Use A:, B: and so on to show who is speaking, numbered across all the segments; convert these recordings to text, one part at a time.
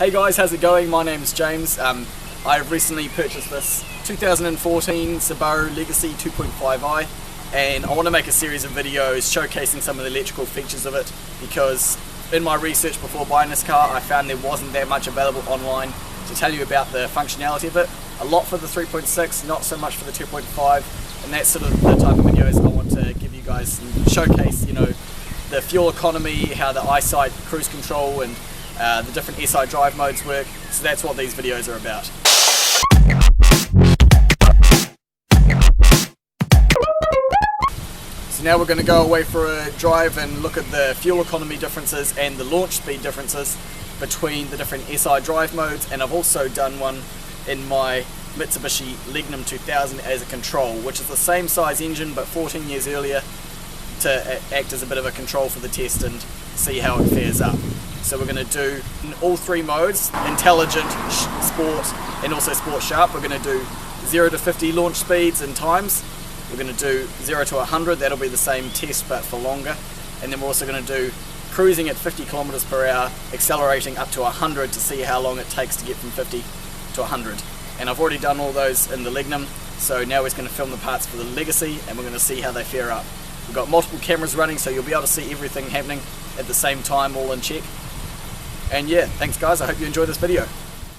A: Hey guys, how's it going? My name is James. I've recently purchased this 2014 Subaru Legacy 2.5i, and I want to make a series of videos showcasing some of the electrical features of it, because in my research before buying this car I found there wasn't that much available online to tell you about the functionality of it. A lot for the 3.6, not so much for the 2.5, and that's sort of the type of videos I want to give you guys and showcase, you know, the fuel economy, how the eyesight, cruise control, and the different SI drive modes work. So that's what these videos are about. So now we're going to go away for a drive and look at the fuel economy differences and the launch speed differences between the different SI drive modes, and I've also done one in my Mitsubishi Lignum 2000 as a control, which is the same size engine but 14 years earlier, to act as a bit of a control for the test and see how it fares up. So we're going to do in all three modes, intelligent, sport, and also sport sharp. We're going to do 0 to 50 launch speeds and times. We're going to do 0 to 100, that'll be the same test but for longer. And then we're also going to do cruising at 50 kilometers per hour, accelerating up to 100 to see how long it takes to get from 50 to 100. And I've already done all those in the Lignum, so now we're going to film the parts for the Legacy and we're going to see how they fare up. We've got multiple cameras running, so you'll be able to see everything happening at the same time, all in check. And yeah, thanks guys, I hope you enjoy this video.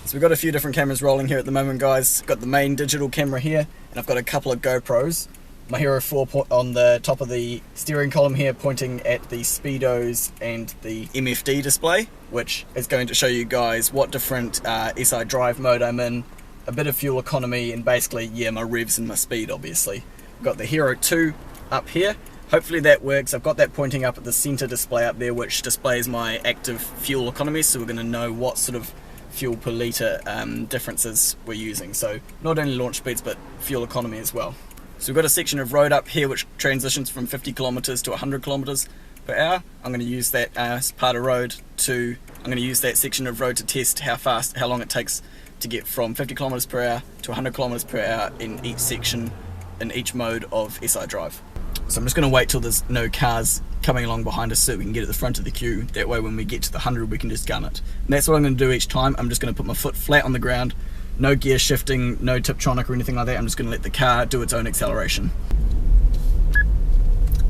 A: So we've got a few different cameras rolling here at the moment, guys. Got the main digital camera here, and I've got a couple of GoPros. My Hero 4 on the top of the steering column here, pointing at the speedos and the MFD display, which is going to show you guys what different SI drive mode I'm in, a bit of fuel economy, and basically, yeah, my revs and my speed, obviously. I've got the Hero 2 up here. Hopefully that works. I've got that pointing up at the center display up there, which displays my active fuel economy, so we're going to know what sort of fuel per litre differences we're using. So not only launch speeds, but fuel economy as well. So we've got a section of road up here which transitions from 50 kilometers to 100 kilometers per hour. I'm going to use that as part of road I'm going to use that section of road to test how long it takes to get from 50 kilometers per hour to 100 kilometers per hour in each section, in each mode of SI drive. So I'm just going to wait till there's no cars coming along behind us so we can get at the front of the queue. That way when we get to the 100 we can just gun it. And that's what I'm going to do each time. I'm just going to put my foot flat on the ground, no gear shifting, no Tiptronic or anything like that. I'm just going to let the car do its own acceleration.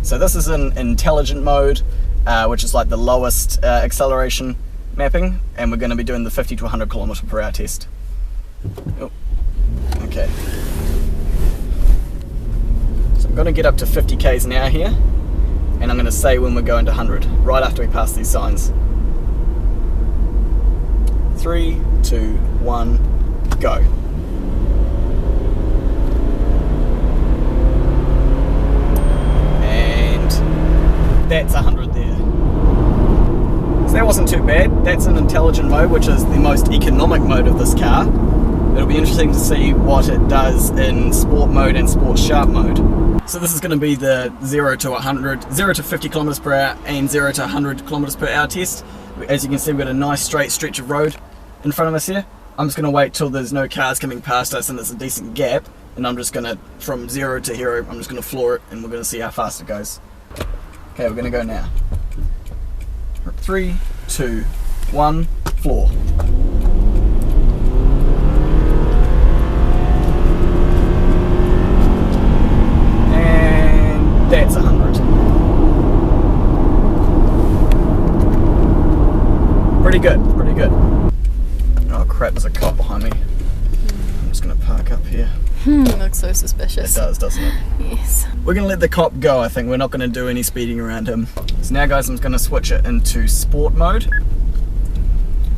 A: So this is in intelligent mode, which is like the lowest acceleration mapping, and we're going to be doing the 50 to 100 kilometer per hour test. Oh. Okay. I'm going to get up to 50 k's an hour here, and I'm going to say when we're going to 100, right after we pass these signs. 3, 2, 1, go. And that's 100 there. So that wasn't too bad. That's an intelligent mode, which is the most economic mode of this car. It'll be interesting to see what it does in sport mode and sport sharp mode. So this is going to be the 0 to 50 kilometers per hour and 0 to 100 kilometers per hour test. As you can see, we've got a nice straight stretch of road in front of us here. I'm just going to wait till there's no cars coming past us and there's a decent gap, and I'm just going to, from 0 to hero, I'm just going to floor it, and we're going to see how fast it goes. Okay, we're going to go now. 3, 2, 1, floor. That's 100. Pretty good, pretty good. Oh crap, there's a cop behind me. I'm just going to park up here.
B: Looks so suspicious.
A: It does, doesn't it?
B: Yes.
A: We're going to let the cop go, I think. We're not going to do any speeding around him. So now guys, I'm going to switch it into sport mode.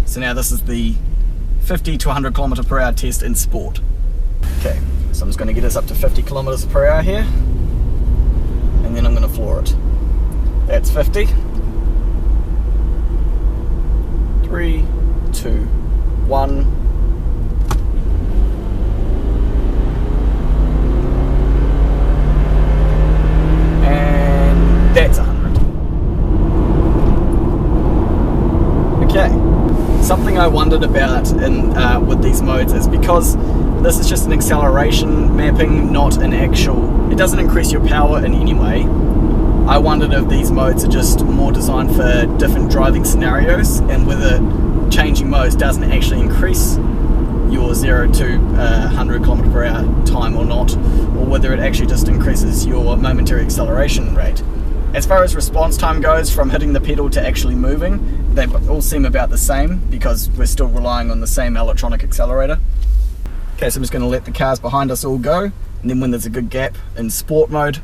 A: So now this is the 50 to 100 kilometer per hour test in sport. Okay, so I'm just going to get us up to 50 kilometers per hour here. And then I'm going to floor it. That's 50. 3, 2, 1. And that's 100. Okay. Something I wondered about with these modes is because this is just an acceleration mapping, not an actual, it doesn't increase your power in any way. I wondered if these modes are just more designed for different driving scenarios and whether changing modes doesn't actually increase your 0 to 100 km per hour time or not, or whether it actually just increases your momentary acceleration rate. As far as response time goes, from hitting the pedal to actually moving, they all seem about the same because we're still relying on the same electronic accelerator. Okay, so I'm just going to let the cars behind us all go, and then when there's a good gap in sport mode,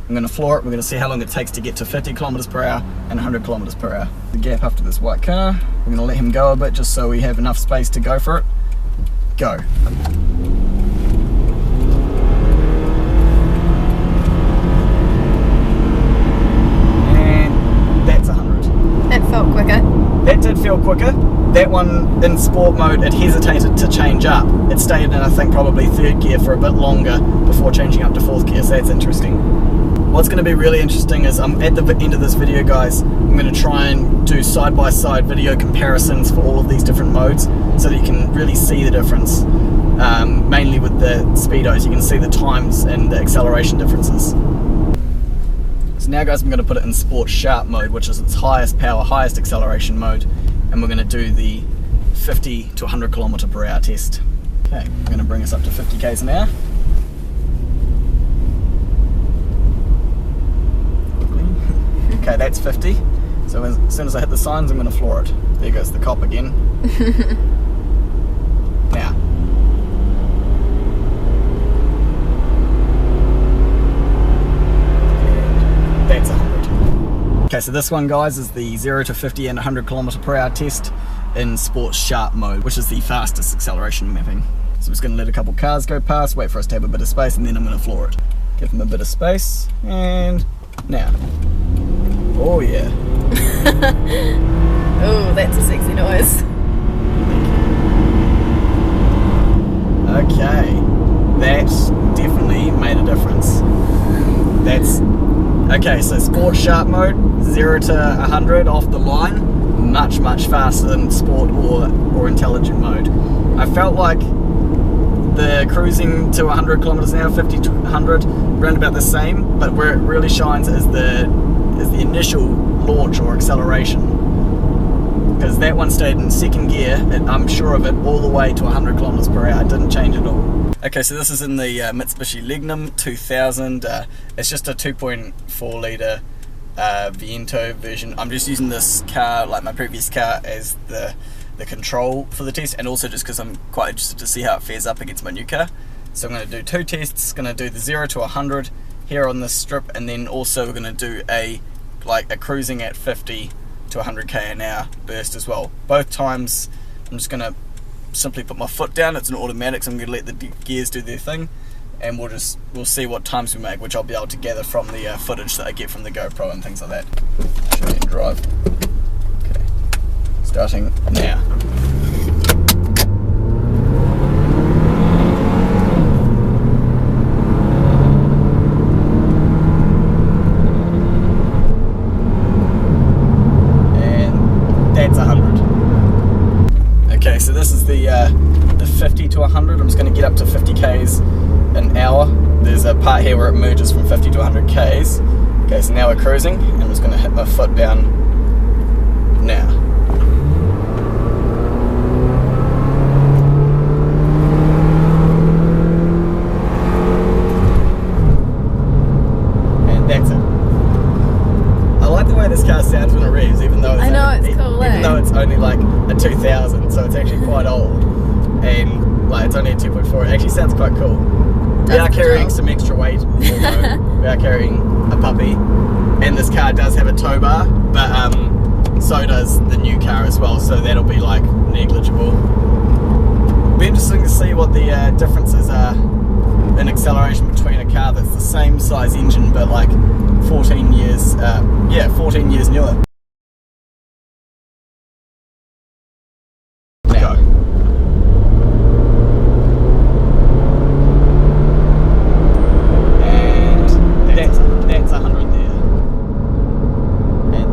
A: I'm going to floor it. We're going to see how long it takes to get to 50 kilometers per hour and 100 kilometers per hour. The gap after this white car, we're going to let him go a bit just so we have enough space to go for it. Go. And that's 100.
B: That felt quicker.
A: That did feel quicker. That one in sport mode, it hesitated to change up. It stayed in, I think, probably third gear for a bit longer before changing up to fourth gear, so that's interesting. What's going to be really interesting is at the end of this video, guys, I'm going to try and do side-by-side video comparisons for all of these different modes so that you can really see the difference. Mainly with the speedos, you can see the times and the acceleration differences. So now, guys, I'm going to put it in Sport Sharp mode, which is its highest power, highest acceleration mode, and we're going to do the 50 to 100 km per hour test. Okay, we're going to bring us up to 50 k's an hour. Okay, that's 50. So as soon as I hit the signs, I'm going to floor it. There goes the cop again. Now. And that's 100. Okay, so this one, guys, is the 0 to 50 and 100 km per hour test in Sport Sharp mode, which is the fastest acceleration mapping. So I'm just going to let a couple cars go past, wait for us to have a bit of space, and then I'm going to floor it. Give them a bit of space, and now. Oh yeah.
B: Oh, that's a sexy noise.
A: Okay, that definitely made a difference. That's okay. So Sport Sharp mode, 0 to 100 off the line, much faster than Sport or Intelligent mode. I felt like the cruising to 100 kilometers an hour, 50 to 100, around about the same, but where it really shines is the initial launch or acceleration, because that one stayed in second gear, and I'm sure of it, all the way to 100 kilometers per hour. It didn't change at all. Okay, so this is in the Mitsubishi Lignum 2000. It's just a 2.4 litre Viento version. I'm just using this car, like my previous car, as the control for the test, and also just because I'm quite interested to see how it fares up against my new car. So I'm going to do two tests. Going to do the 0 to 100 here on this strip, and then also we're going to do a cruising at 50 to 100k an hour burst as well. Both times I'm just going to simply put my foot down. It's an automatic, so I'm going to let the gears do their thing, and we'll see what times we make, which I'll be able to gather from the footage that I get from the GoPro and things like that. Show you in drive. Okay, starting now. Okay, so this is the 50 to 100. I'm just going to get up to 50 k's an hour. There's a part here where it merges from 50 to 100 k's. Okay, so now we're cruising, and I'm just going to hit my foot down now. And that's it. I like the way this car sounds when it revs, even though it's only like a 2000, so it's actually quite old, and like it's only a 2.4. It actually sounds quite cool. We are carrying some extra weight, although we are carrying a puppy, and this car does have a tow bar, but so does the new car as well, so that'll be like negligible. It'll be interesting to see what the differences are in acceleration between a car that's the same size engine but like 14 years newer.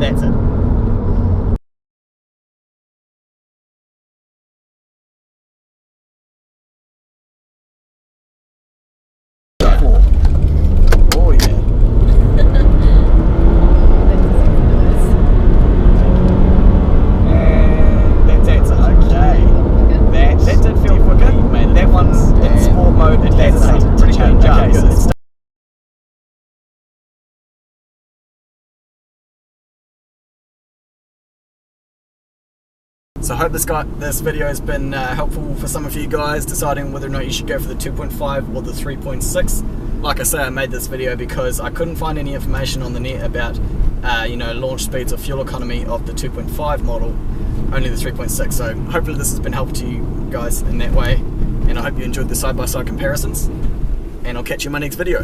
A: That's So I hope this video has been helpful for some of you guys deciding whether or not you should go for the 2.5 or the 3.6. Like I say, I made this video because I couldn't find any information on the net about launch speeds or fuel economy of the 2.5 model, only the 3.6. So hopefully this has been helpful to you guys in that way, and I hope you enjoyed the side-by-side comparisons, and I'll catch you in my next video.